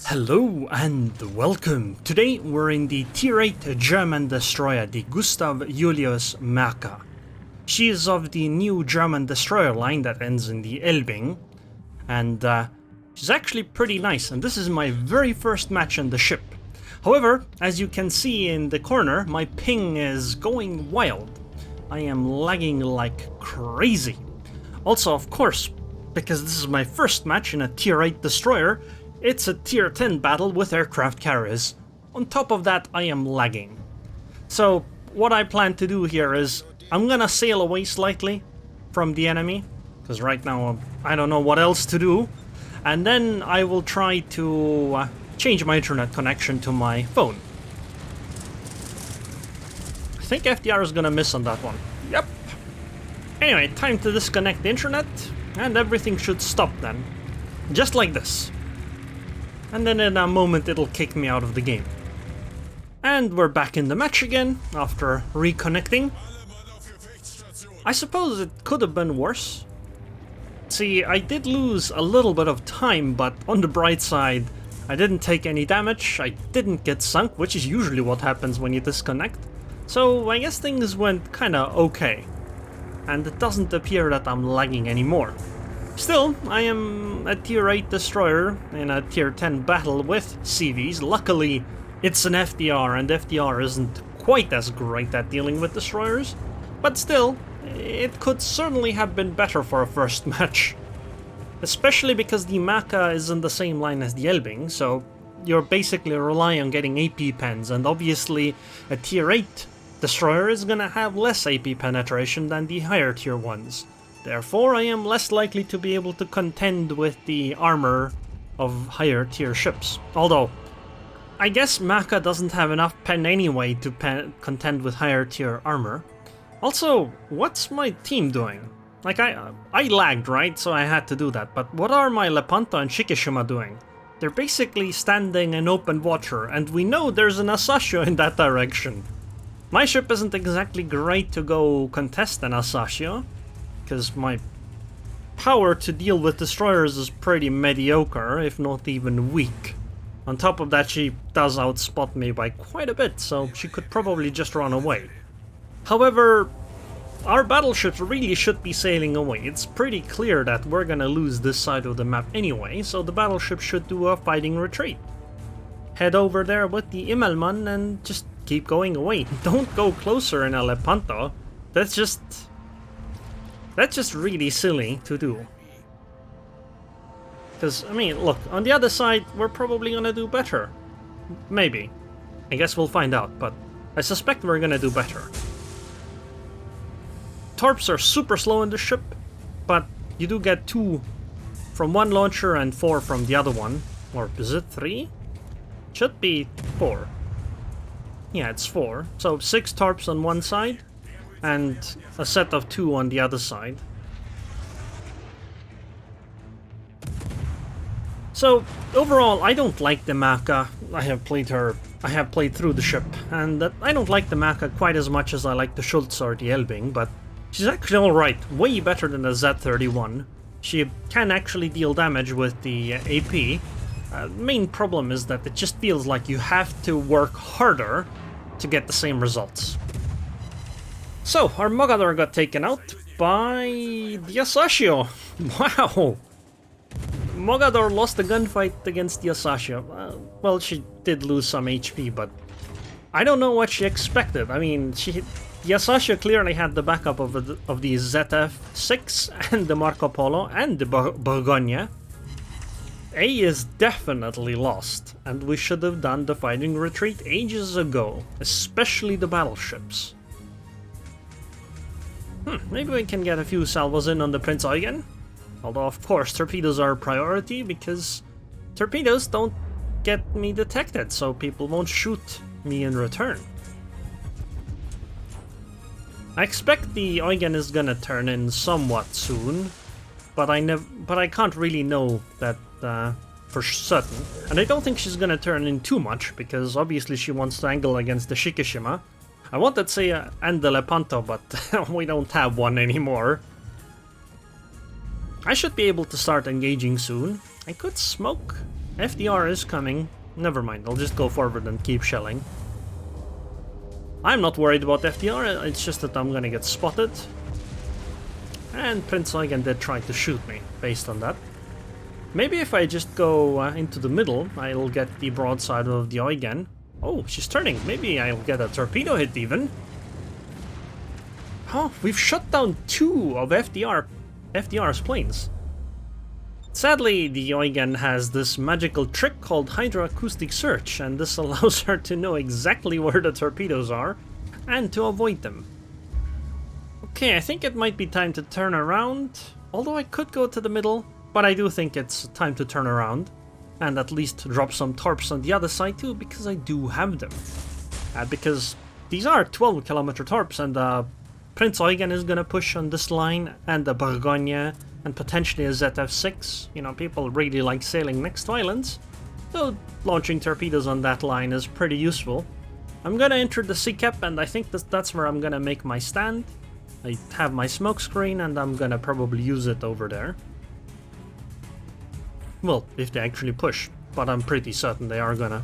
Hello and welcome. Today we're in the Tier 8 German destroyer, the Gustav-Julius Maerker. She is of the new German destroyer line that ends in the Elbing, and she's actually pretty nice, and this is my very first match on the ship. However, as you can see in the corner, my ping is going wild. I am lagging like crazy. Also, of course, because this is my first match in a Tier 8 destroyer, it's a Tier 10 battle with aircraft carriers. On top of that, I am lagging. So, what I plan to do here is, I'm gonna sail away slightly from the enemy, because right now I don't know what else to do, and then I will try to change my internet connection to my phone. I think FDR is gonna miss on that one. Yep. Anyway, time to disconnect the internet, and everything should stop then. Just like this. And then in a moment it'll kick me out of the game. And we're back in the match again, after reconnecting. I suppose it could have been worse. See, I did lose a little bit of time, but on the bright side, I didn't take any damage, I didn't get sunk, which is usually what happens when you disconnect. So I guess things went kinda okay. And it doesn't appear that I'm lagging anymore. Still, I am a Tier 8 destroyer in a Tier 10 battle with CVs. Luckily, it's an FDR, and FDR isn't quite as great at dealing with destroyers. But still, it could certainly have been better for a first match. Especially because the Maerker is in the same line as the Elbing, so you're basically relying on getting AP pens, and obviously a Tier 8 destroyer is gonna have less AP penetration than the higher tier ones. Therefore, I am less likely to be able to contend with the armor of higher tier ships. Although, I guess Maerker doesn't have enough pen anyway to contend with higher tier armor. Also, what's my team doing? Like, I lagged, right? So I had to do that. But what are my Lepanto and Shikishima doing? They're basically standing in open water, and we know there's an Asashio in that direction. My ship isn't exactly great to go contest an Asashio, because my power to deal with destroyers is pretty mediocre, if not even weak. On top of that, she does outspot me by quite a bit, so she could probably just run away. However, our battleships really should be sailing away. It's pretty clear that we're gonna lose this side of the map anyway, so the battleship should do a fighting retreat. Head over there with the Immelmann and just keep going away. Don't go closer in a Lepanto. That's just really silly to do. Because, I mean, look, on the other side, we're probably gonna do better. Maybe. I guess we'll find out, but I suspect we're gonna do better. Torps are super slow in the ship, but you do get 2 from one launcher and 4 from the other one. Or is it 3? Should be 4. Yeah, it's 4. So 6 torps on one side, and a set of 2 on the other side. So, overall, I don't like the Maerker. I have played through the ship, and I don't like the Maerker quite as much as I like the Schultz or the Elbing, but she's actually alright, way better than the Z31. She can actually deal damage with the AP. Main problem is that it just feels like you have to work harder to get the same results. So, our Mogador got taken out by the Asashio. Wow! Mogador lost a gunfight against the Asashio. Well, she did lose some HP, but I don't know what she expected. I mean, the Asashio clearly had the backup of the ZF-6 and the Marco Polo and the Bourgogne. A is definitely lost, and we should have done the fighting retreat ages ago, especially the battleships. Maybe we can get a few salvos in on the Prince Eugen? Although, of course, torpedoes are a priority, because torpedoes don't get me detected, so people won't shoot me in return. I expect the Eugen is gonna turn in somewhat soon, but I can't really know that for certain. And I don't think she's gonna turn in too much, because obviously she wants to angle against the Shikishima. I wanted to say and the Lepanto, but we don't have one anymore. I should be able to start engaging soon. I could smoke FDR is coming. Never mind, I'll just go forward and keep shelling. I'm not worried about FDR, it's just that I'm gonna get spotted. And Prince Eugen did try to shoot me, based on that. Maybe if I just go into the middle, I'll get the broadside of the Eugen. Oh, she's turning. Maybe I'll get a torpedo hit even. Oh, we've shut down 2 of FDR's planes. Sadly, the Eugen has this magical trick called hydroacoustic search, and this allows her to know exactly where the torpedoes are and to avoid them. Okay, I think it might be time to turn around, although I could go to the middle, but I do think it's time to turn around and at least drop some torps on the other side too, because I do have them. Because these are 12-kilometer torps, and Prince Eugen is gonna push on this line, and the Bourgogne, and potentially a ZF-6. You know, people really like sailing next to islands, so launching torpedoes on that line is pretty useful. I'm gonna enter the sea cap, and I think that's where I'm gonna make my stand. I have my smoke screen, and I'm gonna probably use it over there. Well, if they actually push, but I'm pretty certain they are gonna.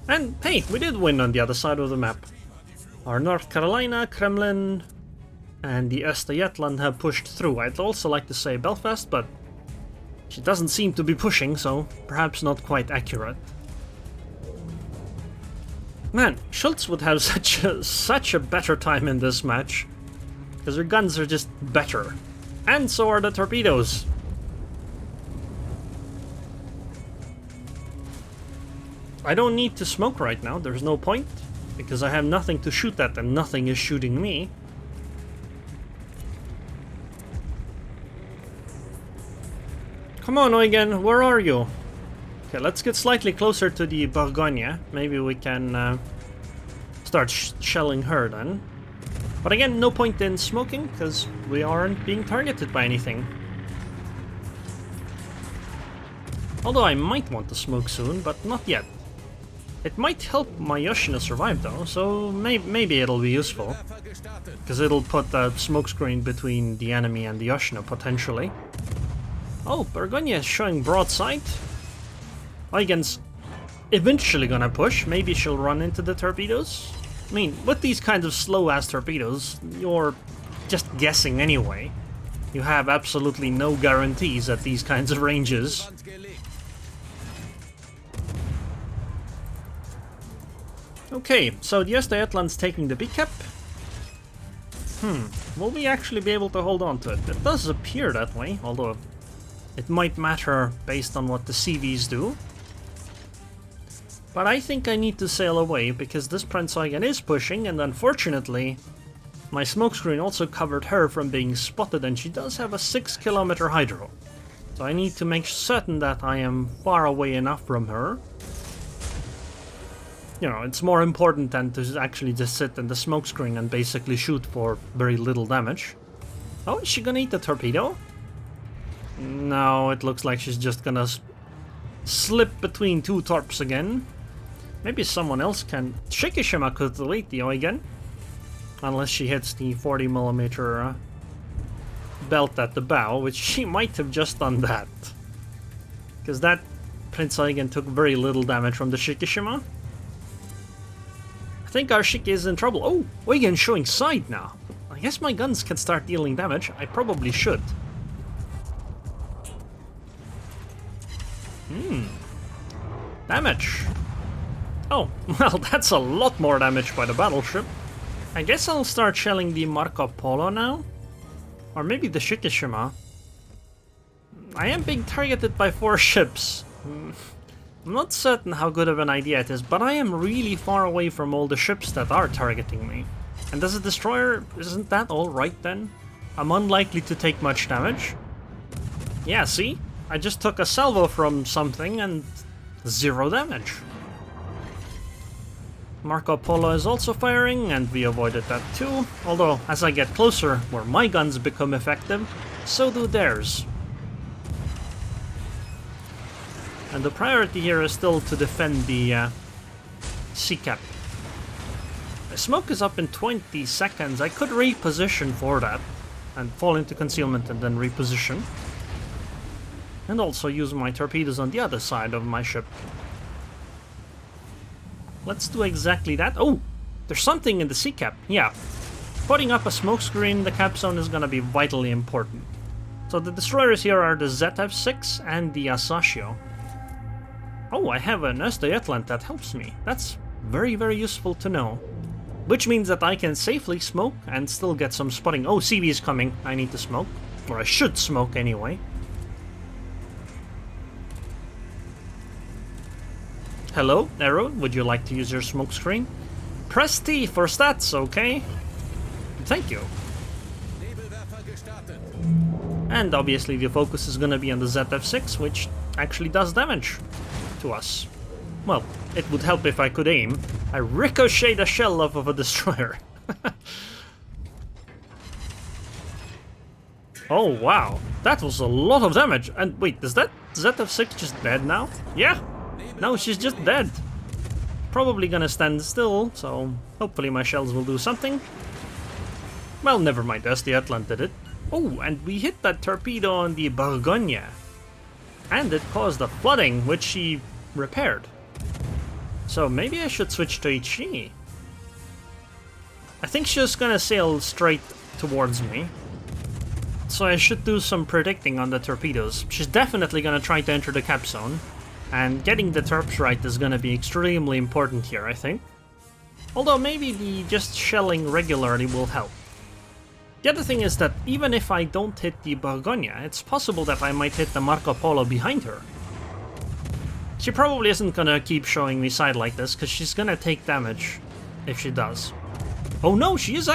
And hey, we did win on the other side of the map. Our North Carolina, Kremlin, and the Östergötland have pushed through. I'd also like to say Belfast, but she doesn't seem to be pushing, so perhaps not quite accurate. Man, Schultz would have such a better time in this match, because her guns are just better. And so are the torpedoes. I don't need to smoke right now, there's no point, because I have nothing to shoot at and nothing is shooting me. Come on, Eugen, where are you? Okay, let's get slightly closer to the Bourgogne. Maybe we can start shelling her then. But again, no point in smoking, because we aren't being targeted by anything. Although I might want to smoke soon, but not yet. It might help my Yoshino survive though, so maybe it'll be useful. Because it'll put a smokescreen between the enemy and the Yoshino, potentially. Oh, Bourgogne is showing broadside. Eugen's eventually gonna push. Maybe she'll run into the torpedoes. I mean, with these kinds of slow-ass torpedoes, you're just guessing anyway. You have absolutely no guarantees at these kinds of ranges. Okay, so the Östergötland's taking the B cap. Will we actually be able to hold on to it? It does appear that way, although it might matter based on what the CVs do. But I think I need to sail away, because this Prince Eugen is pushing, and unfortunately, my smokescreen also covered her from being spotted, and she does have a 6-kilometer hydro. So I need to make certain that I am far away enough from her. You know, it's more important than to actually just sit in the smokescreen and basically shoot for very little damage. Oh, is she gonna eat the torpedo? No, it looks like she's just gonna slip between 2 torps again. Maybe someone else can. Shikishima could delete the Eugen. Unless she hits the 40mm belt at the bow, which she might have just done that. Because that Prince Eugen took very little damage from the Shikishima. I think our Shiki is in trouble. Oh, Eugen showing side now. I guess my guns can start dealing damage. I probably should. Damage. Oh, well, that's a lot more damage by the battleship. I guess I'll start shelling the Marco Polo now. Or maybe the Shikishima. I am being targeted by 4 ships. I'm not certain how good of an idea it is, but I am really far away from all the ships that are targeting me. And as a destroyer, isn't that alright then? I'm unlikely to take much damage. Yeah, see? I just took a salvo from something and 0 damage. Marco Polo is also firing, and we avoided that too. Although, as I get closer, where my guns become effective, so do theirs. And the priority here is still to defend the sea cap. The smoke is up in 20 seconds. I could reposition for that and fall into concealment and then reposition. And also use my torpedoes on the other side of my ship. Let's do exactly that. Oh! There's something in the sea cap. Yeah. Putting up a smokescreen in the cap zone is gonna be vitally important. So the destroyers here are the ZF-6 and the Asashio. Oh, I have an Östergötland that helps me. That's very, very useful to know. Which means that I can safely smoke and still get some spotting. Oh, CV is coming. I need to smoke. Or I should smoke anyway. Hello, Aerroon. Would you like to use your smoke screen? Press T for stats, okay? Thank you. And obviously the focus is gonna be on the ZF-6, which actually does damage to us. Well, it would help if I could aim. I ricochet a shell off of a destroyer. Oh wow, that was a lot of damage. And wait, is that ZF-6 just dead now? Yeah, no, she's just dead. Probably gonna stand still, so hopefully my shells will do something. Well, never mind, Östergötland did it. Oh, and we hit that torpedo on the Bourgogne. And it caused a flooding, which she repaired. So maybe I should switch to HE. I think she's gonna sail straight towards me. So I should do some predicting on the torpedoes. She's definitely gonna try to enter the cap zone. And getting the torps right is gonna be extremely important here, I think. Although maybe the just shelling regularly will help. The other thing is that even if I don't hit the Bourgogne, it's possible that I might hit the Marco Polo behind her. She probably isn't gonna keep showing me side like this, because she's gonna take damage if she does. Oh no, she's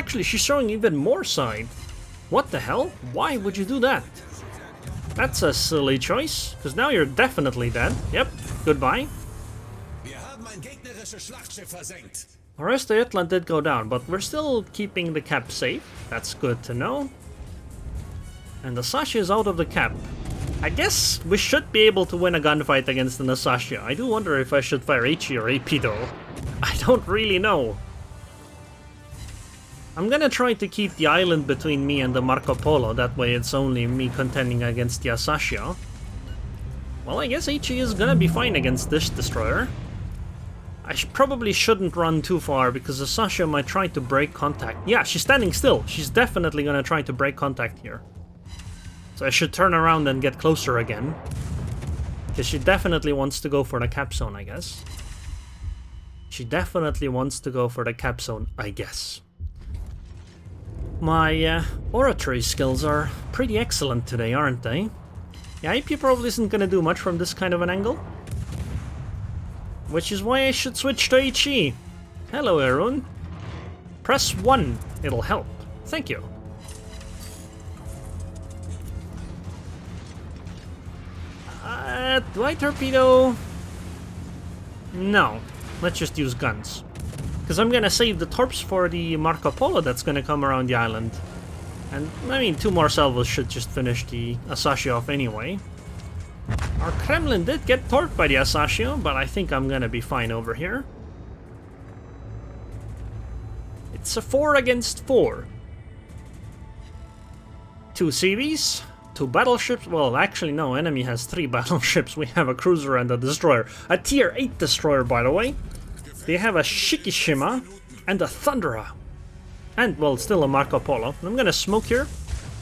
showing even more side. What the hell? Why would you do that? That's a silly choice, because now you're definitely dead. Yep, goodbye. Our Östergötland did go down, but we're still keeping the cap safe. That's good to know. And the Asashio is out of the cap. I guess we should be able to win a gunfight against an Asashio. I do wonder if I should fire HE or AP though. I don't really know. I'm gonna try to keep the island between me and the Marco Polo, that way it's only me contending against the Asashio. Well, I guess HE is gonna be fine against this destroyer. I probably shouldn't run too far, because Asashio might try to break contact. Yeah, she's standing still. She's definitely gonna try to break contact here. So I should turn around and get closer again. Because she definitely wants to go for the cap zone, I guess. She definitely wants to go for the cap zone, I guess. My oratory skills are pretty excellent today, aren't they? Yeah, IP probably isn't gonna do much from this kind of an angle. Which is why I should switch to HE. Hello, Aerroon. Press 1, it'll help. Thank you. Do I torpedo? No, let's just use guns. Because I'm gonna save the torps for the Marco Polo that's gonna come around the island. And, I mean, 2 more salvos should just finish the Asashio off anyway. Our Kremlin did get torped by the Asashio, but I think I'm gonna be fine over here. It's a 4 against 4. 2 CVs, 2 battleships. Well, actually no, enemy has 3 battleships. We have a cruiser and a destroyer. A tier 8 destroyer, by the way. They have a Shikishima and a Thunderer. And, well, still a Marco Polo. I'm gonna smoke here,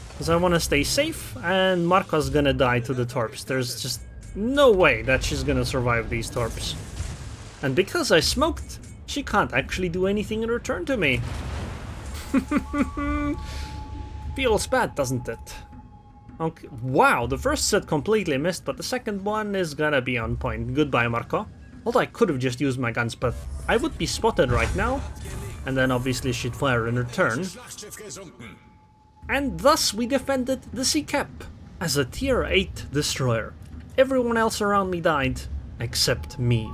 because I want to stay safe, and Marco's gonna die to the torps. There's just no way that she's gonna survive these torps. And because I smoked, she can't actually do anything in return to me. Feels bad, doesn't it? Okay. Wow, the first set completely missed, but the second one is gonna be on point. Goodbye, Marco. Although I could have just used my guns, but I would be spotted right now, and then obviously she'd fire in return. And thus we defended the sea cap as a tier 8 destroyer. Everyone else around me died, except me.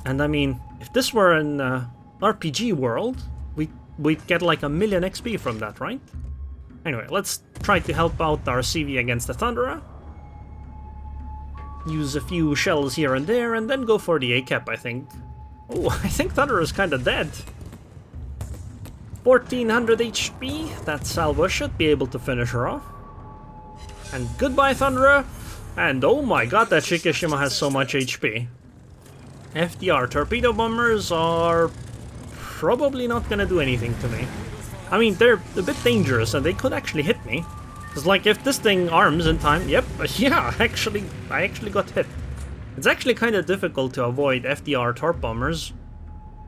And I mean, if this were an RPG world, we'd get like 1,000,000 XP from that, right? Anyway, let's try to help out our CV against the Thunderer. Use a few shells here and there, and then go for the A-cap, I think. Oh, I think Thunderer is kinda dead. 1400 HP, that salvo should be able to finish her off. And goodbye, Thunderer. And oh my god, that Shikishima has so much HP. FDR torpedo bombers are probably not gonna do anything to me. I mean, they're a bit dangerous and they could actually hit me. Because like if this thing arms in time, yep, yeah, I actually got hit. It's actually kind of difficult to avoid FDR torp bombers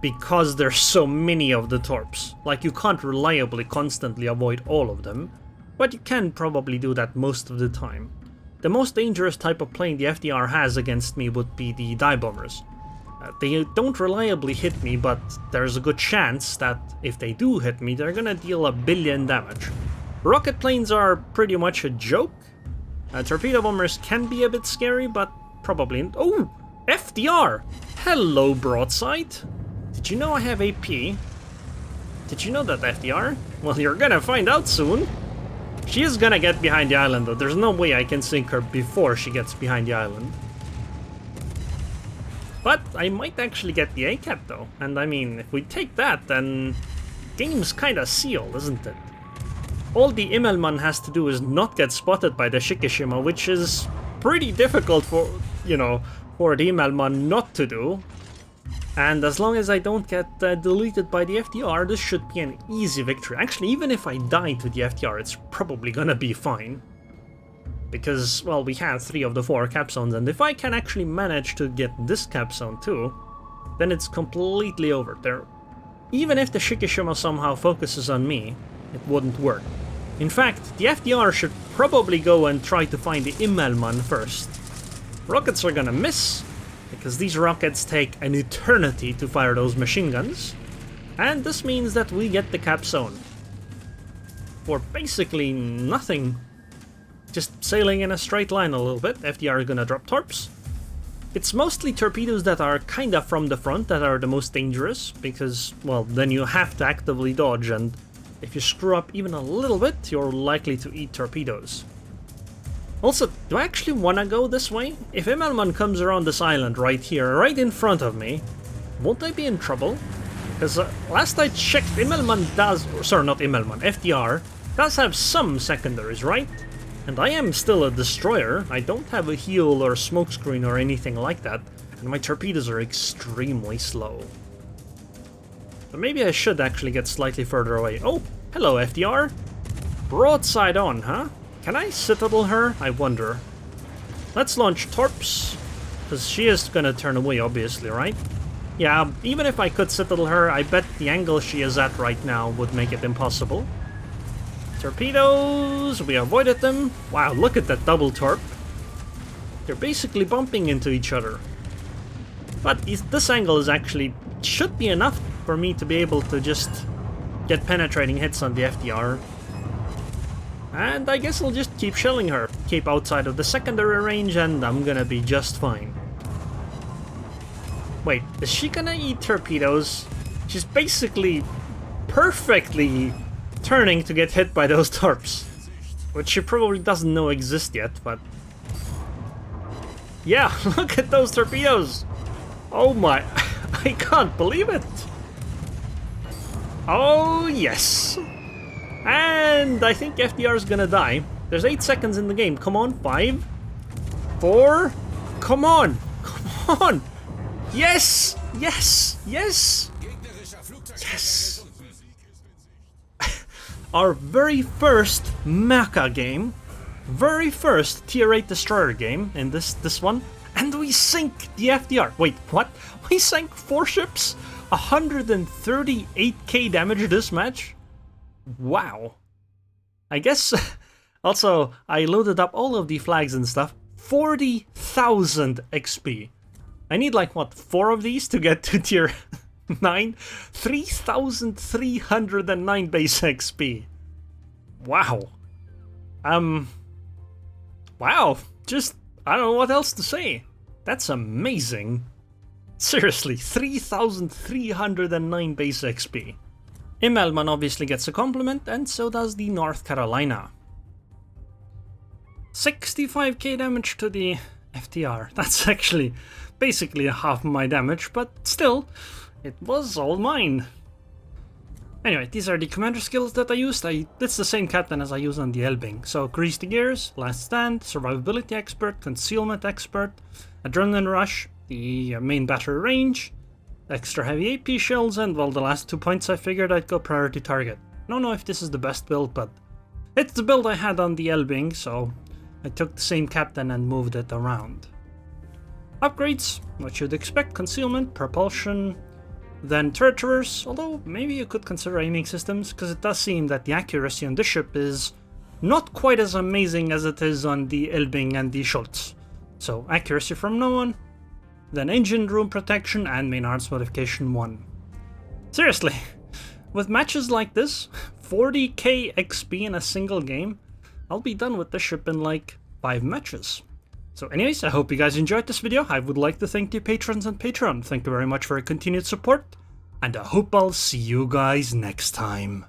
because there's so many of the torps. Like you can't reliably constantly avoid all of them, but you can probably do that most of the time. The most dangerous type of plane the FDR has against me would be the dive bombers. They don't reliably hit me, but there's a good chance that if they do hit me, they're gonna deal 1 billion damage. Rocket planes are pretty much a joke. Torpedo bombers can be a bit scary, but probably... Oh! FDR! Hello, broadside! Did you know I have AP? Did you know that, FDR? Well, you're gonna find out soon. She is gonna get behind the island, though. There's no way I can sink her before she gets behind the island. But I might actually get the A-cap, though. And I mean, if we take that, then... game's kinda sealed, isn't it? All the Immelmann has to do is not get spotted by the Shikishima, which is pretty difficult for, you know, for the Immelmann not to do. And as long as I don't get deleted by the FDR, this should be an easy victory. Actually, even if I die to the FDR, it's probably gonna be fine. Because, well, we have 3 of the 4 cap zones, and if I can actually manage to get this cap zone too, then it's completely over. Even if the Shikishima somehow focuses on me, it wouldn't work. In fact, the FDR should probably go and try to find the Immelmann first. Rockets are gonna miss, because these rockets take an eternity to fire those machine guns, and this means that we get the cap zone. For basically nothing. Just sailing in a straight line a little bit. FDR is gonna drop torps. It's mostly torpedoes that are kinda from the front that are the most dangerous, because, well, then you have to actively dodge, and if you screw up even a little bit, you're likely to eat torpedoes. Also, do I actually wanna go this way? If Immelmann comes around this island right here, right in front of me, won't I be in trouble? Because last I checked, Immelmann does, sorry, not Immelmann, FDR does have some secondaries, right? And I am still a destroyer. I don't have a heel or smokescreen or anything like that, and my torpedoes are extremely slow. So maybe I should actually get slightly further away. Oh, hello FDR. Broadside on, huh? Can I citadel her? I wonder. Let's launch torps, because she is gonna turn away, obviously, right? Yeah, even if I could citadel her, I bet the angle she is at right now would make it impossible. Torpedoes! We avoided them. Wow, look at that double torp. They're basically bumping into each other. But this angle is actually... should be enough for me to be able to just get penetrating hits on the FDR. And I guess I'll just keep shelling her. Keep outside of the secondary range and I'm gonna be just fine. Wait, is she gonna eat torpedoes? She's basically perfectly turning to get hit by those torps, which she probably doesn't know exist yet, but... yeah, look at those torpedoes! Oh my... I can't believe it! Oh yes! And I think FDR is gonna die. There's 8 seconds in the game. Come on, 5, 4... Come on! Come on! Yes! Yes! Yes! Yes! Our very first mecha game, very first tier 8 destroyer game in this one, and we sink the FDR. Wait, what? We sank 4 ships? 138k damage this match? Wow. I guess also I loaded up all of the flags and stuff. 40,000 XP. I need like what, 4 of these to get to tier 9? 3,309 base XP. Wow. Wow. Just, I don't know what else to say. That's amazing. Seriously, 3,309 base XP. Immelmann obviously gets a compliment, and so does the North Carolina. 65k damage to the FDR. That's actually basically half my damage, but still, it was all mine. Anyway, these are the commander skills that I used. It's the same captain as I use on the Elbing. So grease the gears, last stand, survivability expert, concealment expert, adrenaline rush, the main battery range, extra heavy AP shells, and well, the last 2 points I figured I'd go priority target. I don't know if this is the best build, but it's the build I had on the Elbing, so I took the same captain and moved it around. Upgrades, what you'd expect: concealment, propulsion, then turret traverse, although maybe you could consider aiming systems, because it does seem that the accuracy on this ship is not quite as amazing as it is on the Elbing and the Schultz. So accuracy from no one, then engine room protection and main arms modification 1. Seriously, with matches like this, 40k XP in a single game, I'll be done with this ship in like 5 matches. So anyways, I hope you guys enjoyed this video. I would like to thank the patrons on Patreon. Thank you very much for your continued support, and I hope I'll see you guys next time.